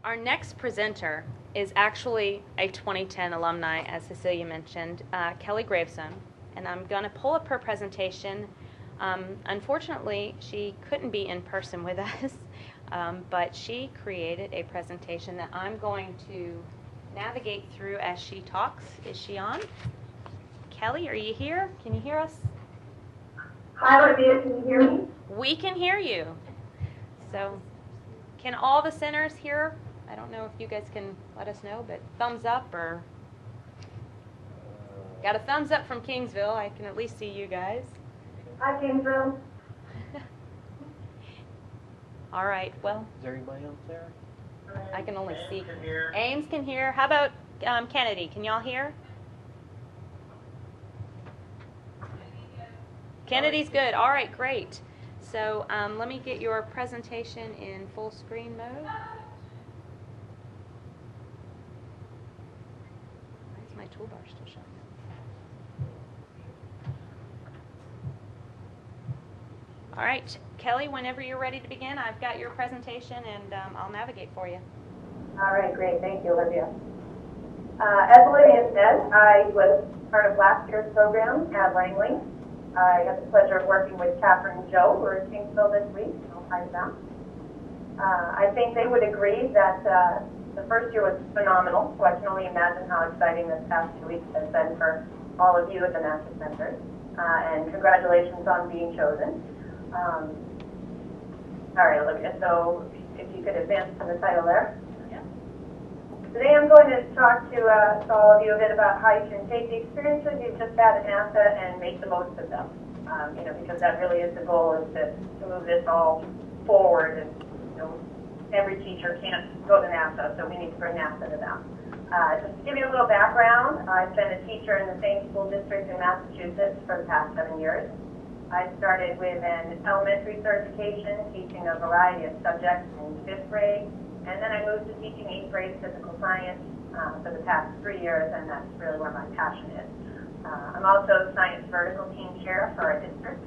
Our next presenter is actually a 2010 alumni, as Cecilia mentioned, Kelly Graveson, and I'm going to pull up her presentation. Unfortunately, she couldn't be in person with us, but she created a presentation that I'm going to navigate through as she talks. Is she on? Kelly, are you here? Can you hear us? Hi, Olivia. Can you hear me? We can hear you. So, can all the centers hear? I don't know if you guys can let us know, but thumbs up or... Got a thumbs up from Kingsville. I can at least see you guys. Hi, Kingsville. All right, well... Is there anybody else there? I can only see. Can hear. Ames can hear. How about Kennedy? Can y'all hear? Kennedy's good. All right, great. So let me get your presentation in full screen mode. Why is my toolbar still showing up? All right, Kelly, whenever you're ready to begin, I've got your presentation and I'll navigate for you. All right, great. Thank you, Olivia. As Olivia said, I was part of last year's program at Langley. I got the pleasure of working with Catherine and Joe, who are in Kingsville this week. I'll hi to them. I think they would agree that the first year was phenomenal, so I can only imagine how exciting this past 2 weeks has been for all of you at the NASA Center. And congratulations on being chosen. All right, Olivia, so if you could advance to the title there. Today I'm going to talk to all of you a bit about how you can take the experiences you've just had at NASA and make the most of them. Because that really is the goal, is to move this all forward. And every teacher can't go to NASA, so we need to bring NASA to them. Just to give you a little background, I've been a teacher in the same school district in Massachusetts for the past 7 years. I started with an elementary certification, teaching a variety of subjects in 5th grade. And then I moved to teaching 8th grade physical science for the past 3 years, and that's really where my passion is. I'm also science vertical team chair for our district,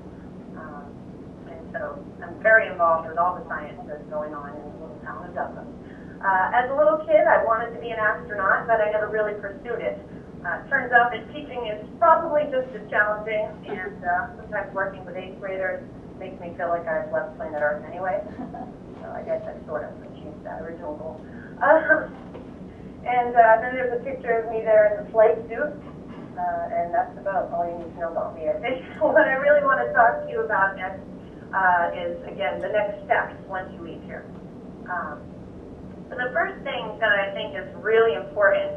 and so I'm very involved with all the science that's going on in the little town of Dublin. As a little kid, I wanted to be an astronaut, but I never really pursued it. Turns out that teaching is probably just as challenging, and sometimes working with 8th graders makes me feel like I've left planet Earth anyway. So I guess I sort of achieved that original goal. And then there's a picture of me there in the flight suit, and that's about all you need to know about me, I think. What I really want to talk to you about next is, again, the next steps once you leave here. So the first thing that I think is really important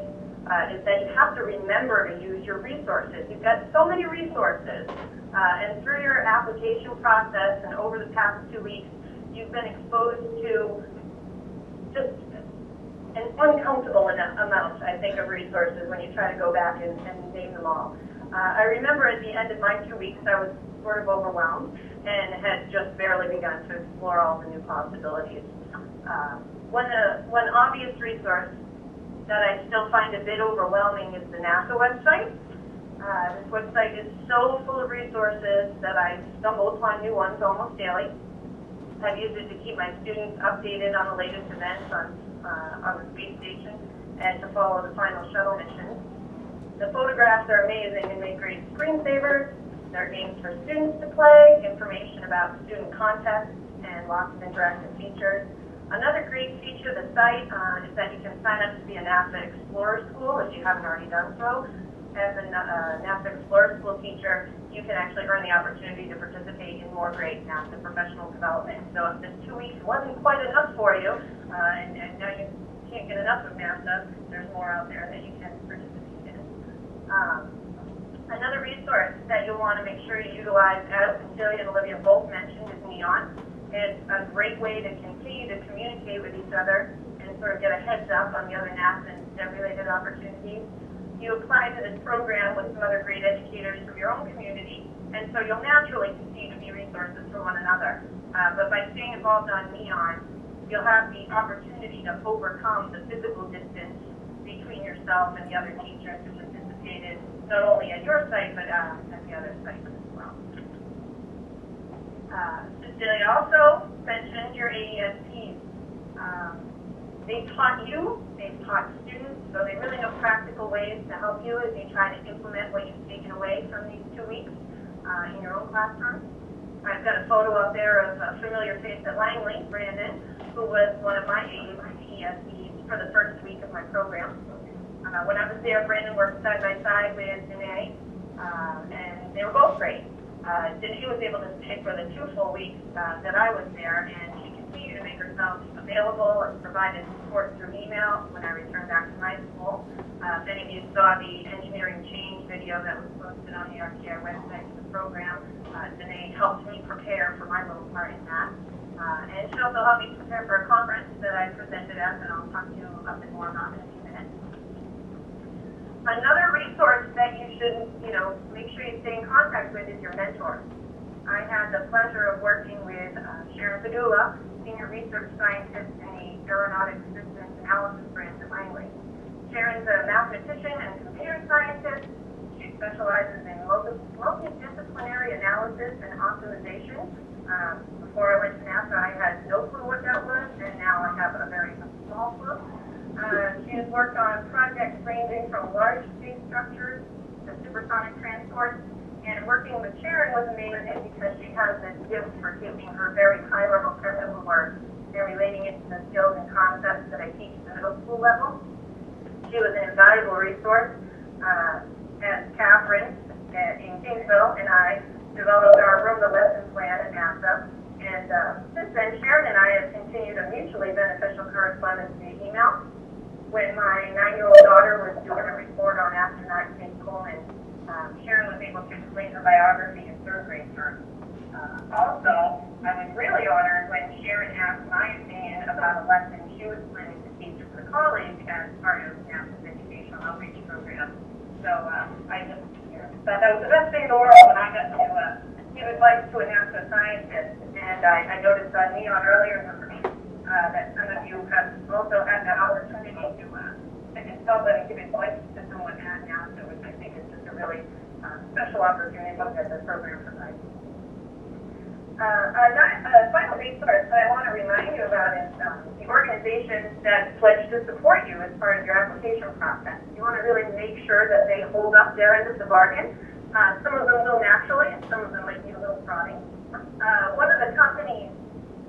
is that you have to remember to use your resources. You've got so many resources, and through your application process and over the past 2 weeks, you've been exposed to just an uncountable amount, I think, of resources when you try to go back and name them all. I remember at the end of my 2 weeks, I was sort of overwhelmed and had just barely begun to explore all the new possibilities. One obvious resource that I still find a bit overwhelming is the NASA website. This website is so full of resources that I stumble upon new ones almost daily. I've used it to keep my students updated on the latest events on the space station and to follow the final shuttle mission. The photographs are amazing and make great screensavers. There are games for students to play, information about student contests, and lots of interactive features. Another great feature of the site is that you can sign up to be a NASA Explorer School if you haven't already done so. As a NASA Explorer School teacher, you can actually earn the opportunity to participate in more great NASA professional development. So if this 2 weeks wasn't quite enough for you, and now you can't get enough of NASA, there's more out there that you can participate in. Another resource that you'll want to make sure you utilize, as Cecilia and Olivia both mentioned, is NEON. It's a great way to continue to communicate with each other and sort of get a heads up on the other NASA and STEM-related opportunities. You apply to this program with some other great educators from your own community, and so you'll naturally continue to be resources for one another. But by staying involved on NEON, you'll have the opportunity to overcome the physical distance between yourself and the other teachers who participated, not only at your site, but at the other sites as well. Cecilia also mentioned your AESPs. They've taught you, they've taught students, so they really know practical ways to help you as you try to implement what you've taken away from these 2 weeks in your own classroom. I've got a photo up there of a familiar face at Langley, Brandon, who was one of my aides for the first week of my program. When I was there, Brandon worked side by side with Danae, and they were both great. Danae was able to stay for the 2 full weeks that I was there, and she continued to make herself available and provided support through email when I returned back to my school. If any of you saw the engineering change video that was posted on the RTI website for the program, Danae helped me prepare for my little part in that. And she also helped me prepare for a conference that I presented at, and I'll talk to you a bit more about in a few minutes. Another resource that you should, make sure you stay in contact with is your mentor. I had the pleasure of working with Sharon Padula, Senior Research Scientist in the Aeronautics Systems Analysis branch at Langley. Sharon's a mathematician and computer scientist. She specializes in multidisciplinary analysis and optimization. Before I went to NASA, I had no clue what that was, and now I have a very small clue. She has worked on projects ranging from large space structures to supersonic transport, and working with Sharon was amazing because she has this gift for taking her very high-level technical work and relating it to the skills and concepts that I teach at the middle school level. She was an invaluable resource as Catherine in Kingsville and I developed our Room to Lesson plan at NASA. And since then, Sharon and I have continued a mutually beneficial correspondence via email. When my 9-year-old daughter was doing a report on astronauts in Poland, Sharon was able to explain her biography in 3rd grade terms. Also, I was really honored when Sharon asked my opinion about a lesson she was planning to teach for the college as part of NASA's educational outreach program. So I just thought that was the best thing in the world when I got to give advice to a NASA scientist. And I noticed on Neon earlier for me that some of you have also had that opportunity to consult and give advice to someone at NASA, which I think is just a really special opportunity that the program provides. A final resource that I want to remind you about is the organization that pledged to support you as part of your application process. You want to really make sure that they hold up their end of the bargain. Some of them will naturally, and some of them might be a little prodding. One of the companies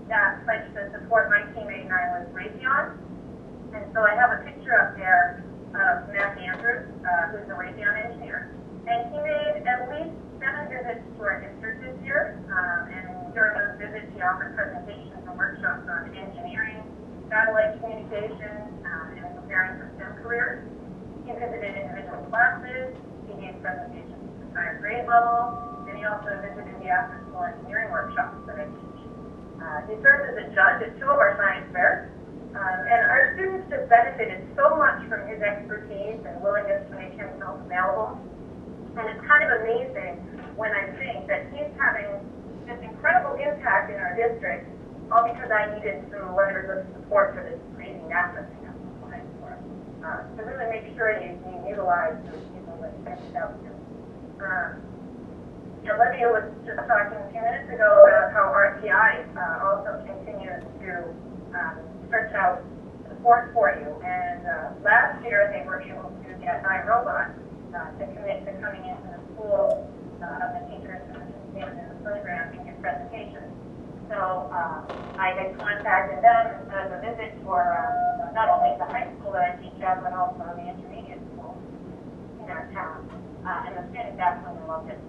that pledged to support my teammate and I was Graveson. And so I have a picture up there of Matt Andrews, who's a Raytheon engineer. And he made at least 7 visits to our district this year. And during those visits, he offered presentations and workshops on engineering, satellite communications, and preparing for STEM careers. He visited individual classes. He gave presentations at the higher grade level. And he also visited the after-school engineering workshops that I teach. He served as a judge at 2 of our science fairs. And our students just benefited so much from his expertise and willingness to make himself available. And it's kind of amazing when I think that he's having this incredible impact in our district, all because I needed some letters of support for this crazy NASA thing I'm applying for. So really make sure you utilize those people that send out to. Olivia was just talking a few minutes ago about how RTI also continues to search out support for you. And last year they were able to get iRobot to commit to coming into the school of the teachers and students in the program and give presentations. So I had contacted them as a visit for not only the high school that I teach at, but also the intermediate school in our town. And the students absolutely loved it.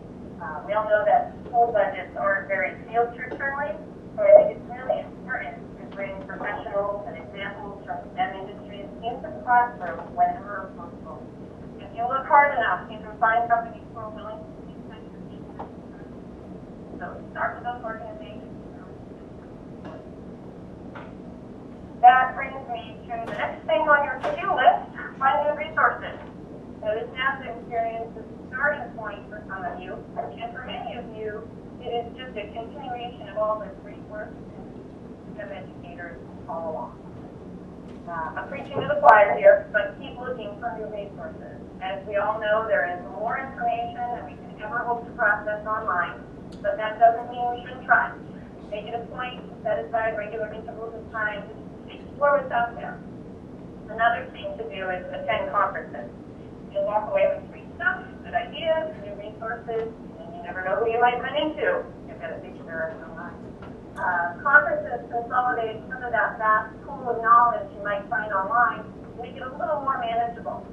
We all know that school budgets aren't very field-trip-friendly, so I think it's really important to bring professionals and examples from STEM industries into the classroom whenever possible. If you look hard enough, you can find companies who are willing to teach that to people. So start with those organizations. That brings me to the next thing on your to-do list, find new resources. So this NASA experience is a starting point for some of you, and for many of you, it is just a continuation of all this great work that educators all along. I'm preaching to the choir here, but keep looking for new resources. As we all know, there is more information than we can ever hope to process online, but that doesn't mean we shouldn't try. Make it a point to set aside regular intervals of time to explore what's out there. Another thing to do is attend conferences. You'll walk away with free stuff, good ideas, new resources, and you never know who you might run into. You've got a picture online. Conferences consolidate some of that vast pool of knowledge you might find online, make it a little more manageable.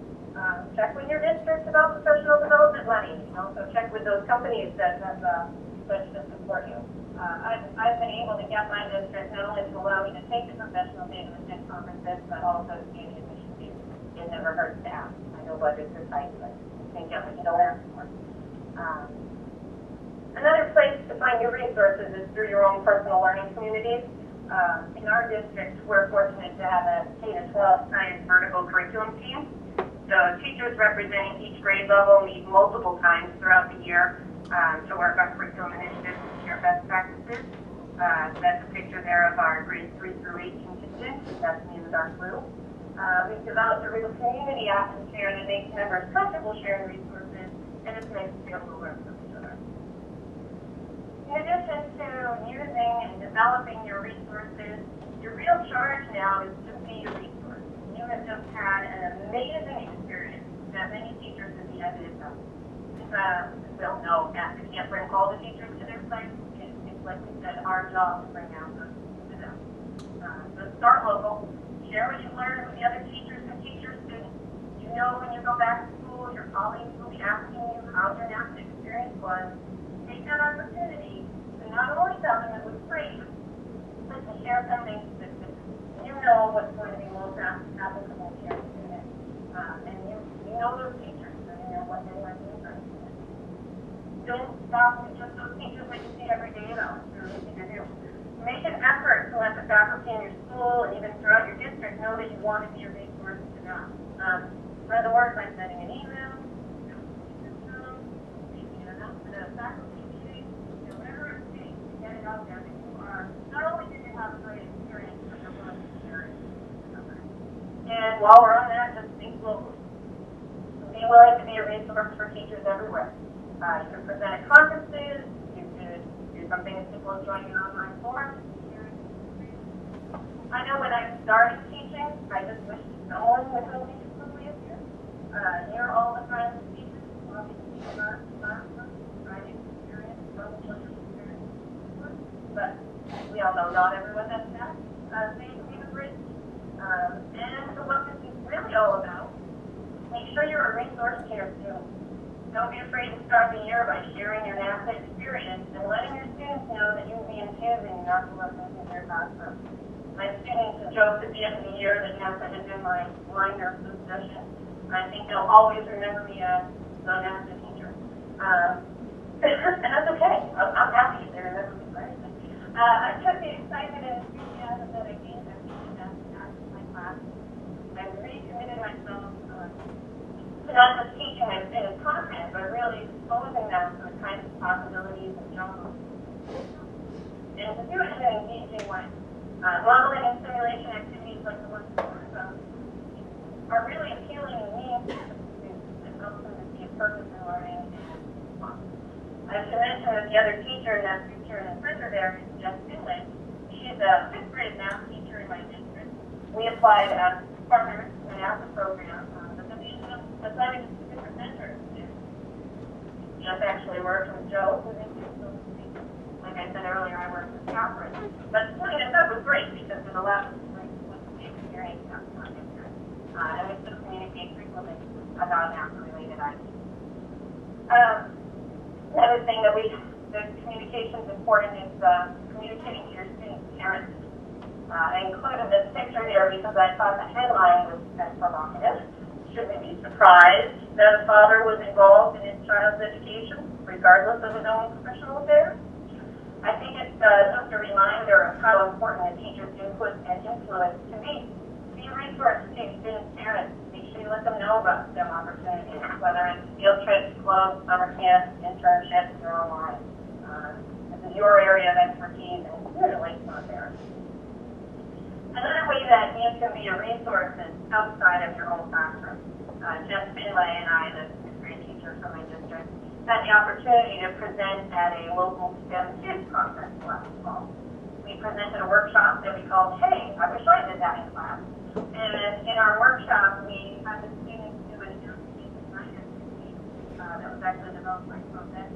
Check with your district about professional development money. Also check with those companies that have pledged to support you. I've been able to get my district not only to allow me to take the professional day to attend conferences, but also to pay the admission fees. It never hurts to ask. I know budgets are tight, but you can get what you don't ask for. Another place to find your resources is through your own personal learning communities. In our district, we're fortunate to have a K-12 science vertical curriculum team. So teachers representing each grade level meet multiple times throughout the year to work on curriculum initiatives and share best practices. That's a picture there of our grades 3 through 8 contingent. That's me in the dark blue. We've developed a real community atmosphere that makes members comfortable sharing resources, and it makes them able to learn from each other. In addition to using and developing your resources, your real charge now is to be a resource. You have just had an amazing experience that many teachers would be evidence of. Well, no, we can't bring all the teachers to their sites. It's like we said, our job to bring out those to them. So start local. Share what you learned with the other teachers and teacher students. You know when you go back to school, your colleagues will be asking you how your NAFTA experience was. Take that opportunity to not only tell them it was great, but to share something that you know what's going to be most applicable to your student. And you know those teachers, so you know what they might be interested in. Don't stop with just those teachers that you see every day, though. It's really easy to do. Make an effort to let the faculty in your school and even throughout your district know that you want to be a resource to them. Spread the word by sending an email, making an announcement at a faculty meeting, whatever it takes to get it out there that you are. Not only did you have a great experience, but you're willing to share it with others. And while we're on that, just think locally. Be willing to be a resource for teachers everywhere. You can present at conferences, you could do something as simple as joining an online forum. I know when I started teaching, I just wished no one would hold me quickly as here. You're all the friends of teachers, obviously not writing experience, experience. But we all know not everyone has that. So you can be the bridge. And so what this is really all about, make sure you're a resource to your students. Don't be afraid to start the year by sharing your NAFTA experience and letting your students know that you will be infusing NAFTA lessons in their classroom. My students joked at the end of the year that NAFTA had been my reminder for the session. I think they'll always remember me as the NAFTA teacher. And that's okay. I'm happy if they remember me, right? I took the excitement and enthusiasm that I gained by teaching NAFTA in my class. I recommitted myself to not just teaching my students content, but really exposing them to the kinds of possibilities and genres. And to do it in an engaging way. Modeling and simulation activities like the ones are really appealing to me and help them to see a purpose in learning and fun. I should mention that the other teacher, that teacher and printer there is Jess Finlay. She's a 5th grade math teacher in my district. We applied as partners to an APA program, but then we ended up assigning to different mentors. Jess actually worked with Joe, who's in like I said earlier, I worked with Catherine. But putting this up was great because it allowed us to bring the experience out to our district. And we still communicate frequently about NAFTA-related items. Another thing that the communication is important is communicating to your students' parents. I included this picture here because I thought the headline was as provocative. Shouldn't we be surprised that a father was involved in his child's education, regardless of his own professional affairs? I think it's just a reminder of how important a teacher's input and influence can be. Be a resource to students' parents. Make sure you let them know about STEM opportunities, whether it's field trips, clubs, summer camps, internships, or online. This is your area of expertise, and usually it's not there. Another way that you can be a resource is outside of your own classroom. Jess Finlay and I, the 6th grade teacher from my district, had the opportunity to present at a local STEM Kids conference last fall. We presented a workshop that we called, Hey, I wish I did that in class. And in our workshop, actually developed my project.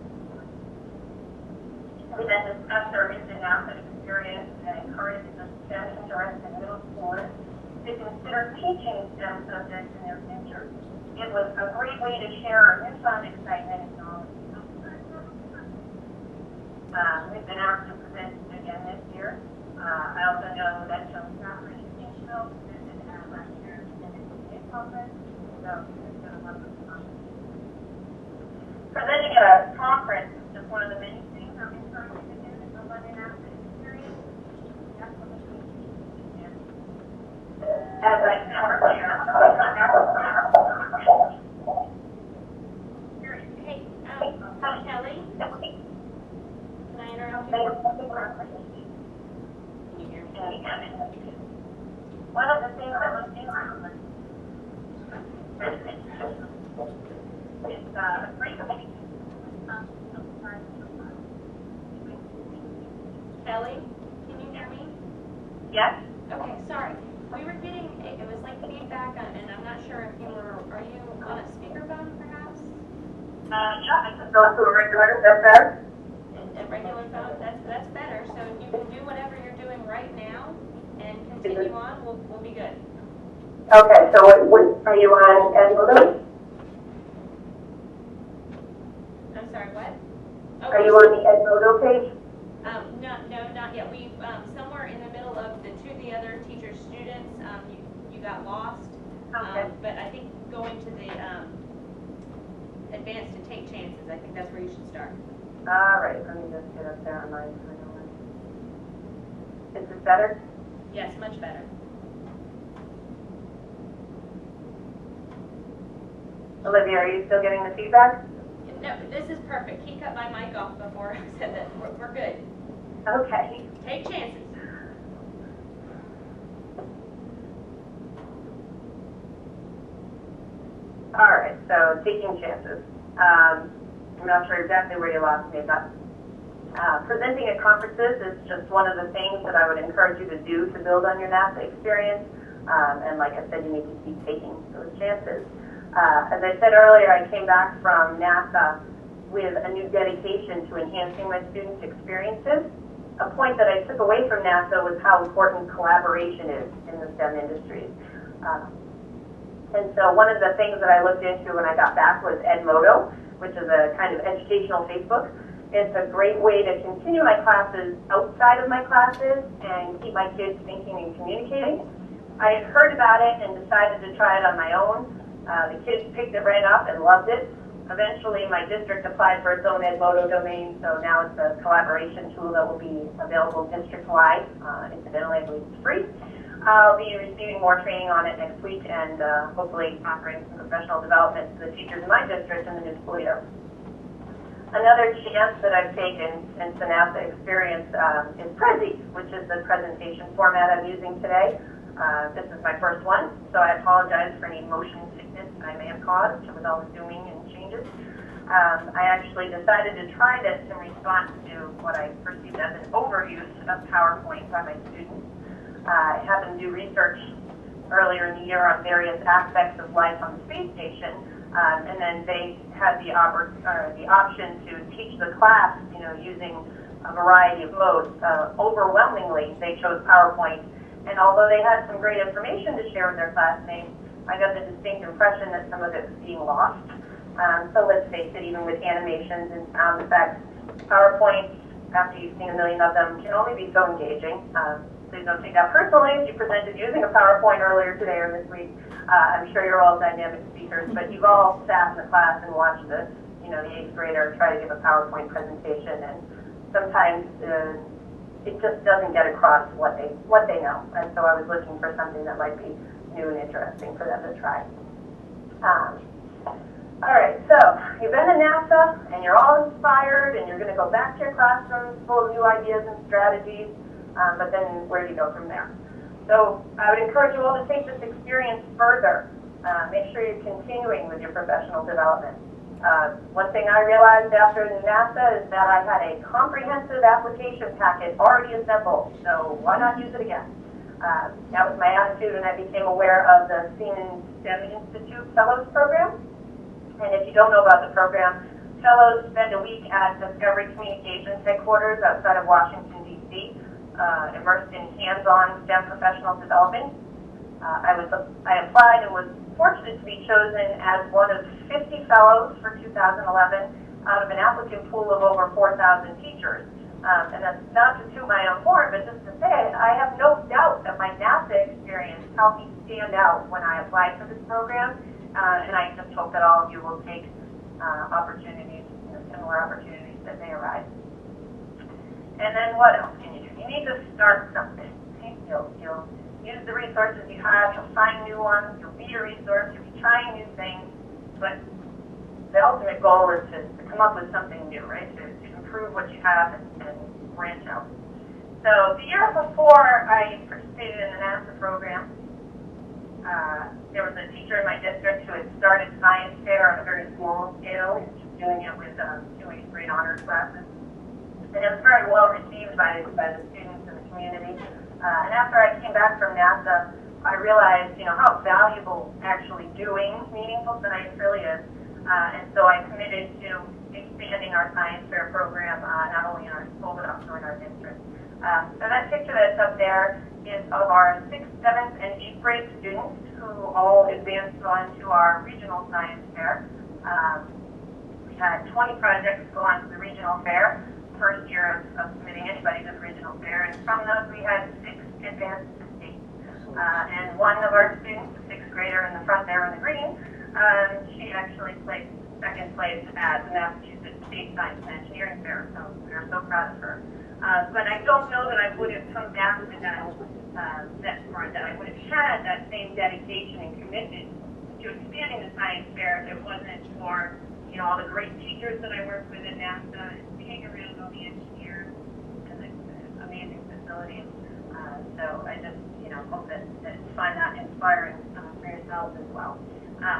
We then discussed our recent NASA experience and encouraged the STEM-interested middle schoolers to consider teaching STEM subjects in their future. It was a great way to share our newfound excitement and knowledge. We've been asked to present again this year. I also know that some Catherine and Kinchville presented at last year's NSA conference, so it's been a lot of fun. Presenting at a conference is just one of the many things I'm encouraged to do in the London NASA experience. That's what we do. As I said earlier, Hey, Kelly, can I interrupt you? Can you hear me? One of the things that was interesting is frequency. Kelly, can you hear me? Yes? Okay, sorry. We were getting, it was like feedback, and I'm not sure if you were, are you on a speakerphone perhaps? Yeah, I just go to a regular, is that better? A regular phone, that's better. So if you can do whatever you're doing right now and continue on, we'll be good. Okay, so what are you on Edmodo? I'm sorry, what? Oh, Are you on the Edmodo page? No, not yet. We somewhere in the middle of the other teachers' students, you got lost. Okay. But I think going to the advanced to take chances, I think that's where you should start. All right, let me just get up there on my screen. Is this better? Yes, much better. Olivia, are you still getting the feedback? No, this is perfect. He cut my mic off before I said that. We're good. Okay. Take chances. All right, so taking chances. I'm not sure exactly where you lost me, but presenting at conferences is just one of the things that I would encourage you to do to build on your NASA experience. And like I said, you need to keep taking those chances. As I said earlier, I came back from NASA with a new dedication to enhancing my students' experiences. A point that I took away from NASA was how important collaboration is in the STEM industries. And so one of the things that I looked into when I got back was Edmodo, which is a kind of educational Facebook. It's a great way to continue my classes outside of my classes and keep my kids thinking and communicating. I had heard about it and decided to try it on my own. The kids picked it right up and loved it. Eventually, my district applied for its own Edmodo domain, so now it's a collaboration tool that will be available district-wide. Incidentally, I believe it's free. I'll be receiving more training on it next week and hopefully offering some professional development to the teachers in my district in the new school year. Another chance that I've taken since the NASA experience is Prezi, which is the presentation format I'm using today. This is my first one, so I apologize for any motion sickness I may have caused with all the zooming and changes. I actually decided to try this in response to what I perceived as an overuse of PowerPoint by my students. I happened to do research earlier in the year on various aspects of life on the space station, and then they had the option to teach the class, using a variety of modes. Overwhelmingly, they chose PowerPoint, and although they had some great information to share with their classmates, I got the distinct impression that some of it was being lost. So let's face it, even with animations and sound effects, PowerPoint, after you've seen a million of them, can only be so engaging. Please don't take that personally if you presented using a PowerPoint earlier today or this week. I'm sure you're all dynamic speakers, but you've all sat in the class and watched the 8th grader try to give a PowerPoint presentation, and sometimes it just doesn't get across what they know. And so I was looking for something that might be new and interesting for them to try. All right, so you've been at NASA, and you're all inspired, and you're going to go back to your classrooms full of new ideas and strategies. But then where do you go from there? So I would encourage you all to take this experience further. Make sure you're continuing with your professional development. One thing I realized after NASA is that I had a comprehensive application packet already assembled, so why not use it again? That was my attitude when I became aware of the Siemens STEM Institute Fellows Program. And if you don't know about the program, fellows spend a week at Discovery Communications headquarters outside of Washington, D.C., immersed in hands-on STEM professional development. I applied and was fortunate to be chosen as one of 50 fellows for 2011 out of an applicant pool of over 4,000 teachers. And that's not to toot my own horn, but just to say, I have no doubt that my NASA experience helped me stand out when I applied for this program. And I just hope that all of you will take opportunities, similar opportunities that may arise. And then what else can you do? You need to start something. You'll use the resources you have, you'll find new ones, you'll be a resource, you'll be trying new things, but the ultimate goal is to come up with something new, right? To improve what you have and branch out. So the year before I participated in the NASA program, there was a teacher in my district who had started science fair on a very small scale, doing it with 2 8th grade honors classes. And it was very well received by the students in the community. And after I came back from NASA, I realized, how valuable actually doing meaningful science really is. And so I committed to expanding our science fair program, not only in our school, but also in our district. So that picture that's up there is of our 6th, 7th, and 8th grade students who all advanced on to our regional science fair. We had 20 projects go on to the regional fair. First year of submitting anybody to the regional fair, and from those we had 6 advanced to state. And one of our students, the 6th grader in the front there in the green, she actually placed 2nd place at the Massachusetts State Science and Engineering Fair, so we are so proud of her. But I don't know that I would have come back to that I would have had that same dedication and commitment to expanding the science fair if it wasn't for all the great teachers that I worked with at NASA, and being around all the engineers and the amazing facilities. So I just, hope that you find that inspiring for yourselves as well.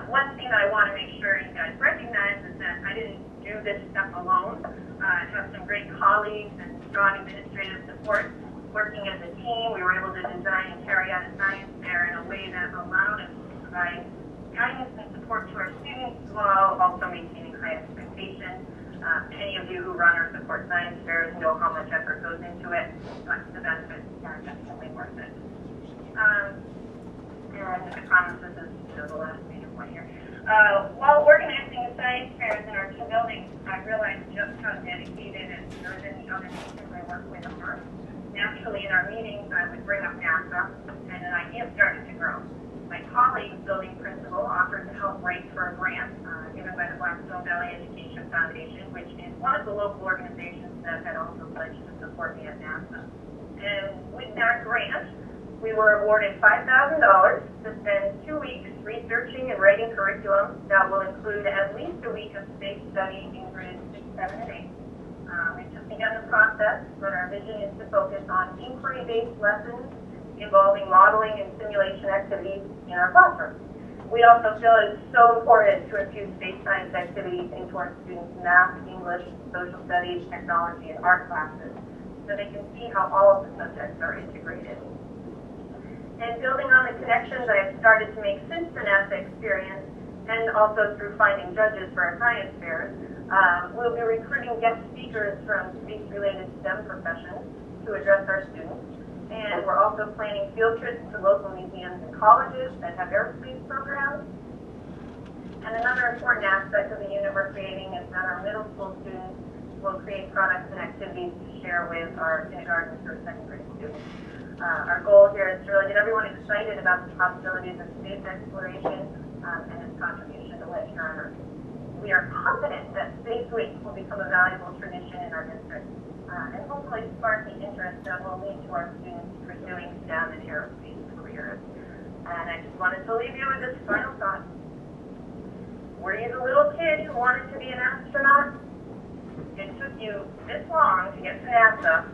One thing that I want to make sure you guys recognize is that I didn't do this stuff alone. I have some great colleagues and strong administrative support. Working as a team, we were able to design and carry out a science fair in a way that allowed us to provide guidance and support to our students while also maintaining high expectations. Any of you who run or support science fairs know how much effort goes into it, but the benefits are definitely worth it. And I promise this is the last major point here. While organizing the science fairs in our 2 buildings, I realized just how dedicated and driven the other teachers I work with are. Naturally, in our meetings, I would bring up NASA, and an idea started to grow. My colleague, building principal, offered to help write for a grant given by the Blackstone Valley Education Foundation, which is one of the local organizations that had also pledged to support me at NASA. And with that grant, we were awarded $5,000 to spend 2 weeks researching and writing curriculum that will include at least a week of space study in grades 6, 7, and 8. We've just begun the process, but our vision is to focus on inquiry-based lessons involving modeling and simulation activities in our classroom. We also feel it is so important to infuse space science activities into our students' math, English, social studies, technology, and art classes, so they can see how all of the subjects are integrated. And building on the connections I have started to make since the NASA experience, and also through finding judges for our science fairs, we'll be recruiting guest speakers from space-related STEM professions to address our students. And we're also planning field trips to local museums and colleges that have aerospace programs. And another important aspect of the unit we're creating is that our middle school students will create products and activities to share with our kindergarten through 2nd grade students. Our goal here is to really get everyone excited about the possibilities of space exploration and its contribution to life here on Earth. We are confident that Space Week will become a valuable tradition in our district, and hopefully spark the interest that will lead to our students pursuing STEM and aerospace careers. And I just wanted to leave you with this final thought. Were you the little kid who wanted to be an astronaut? It took you this long to get to NASA.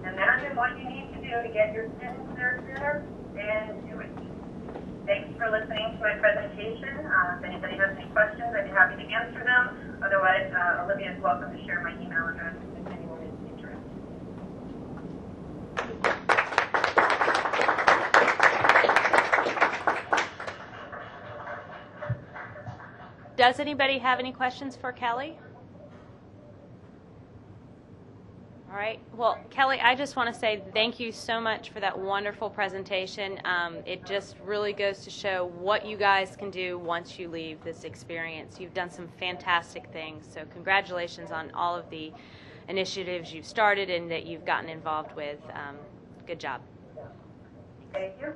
Imagine what you need to do to get your students there sooner, and do it. Thanks for listening to my presentation. If anybody has any questions, I'd be happy to answer them. Otherwise, Olivia is welcome to share my email address if anyone is interested. Does anybody have any questions for Kelly? All right. Well, Kelly, I just want to say thank you so much for that wonderful presentation. It just really goes to show what you guys can do once you leave this experience. You've done some fantastic things, so congratulations on all of the initiatives you've started and that you've gotten involved with. Good job. Thank you.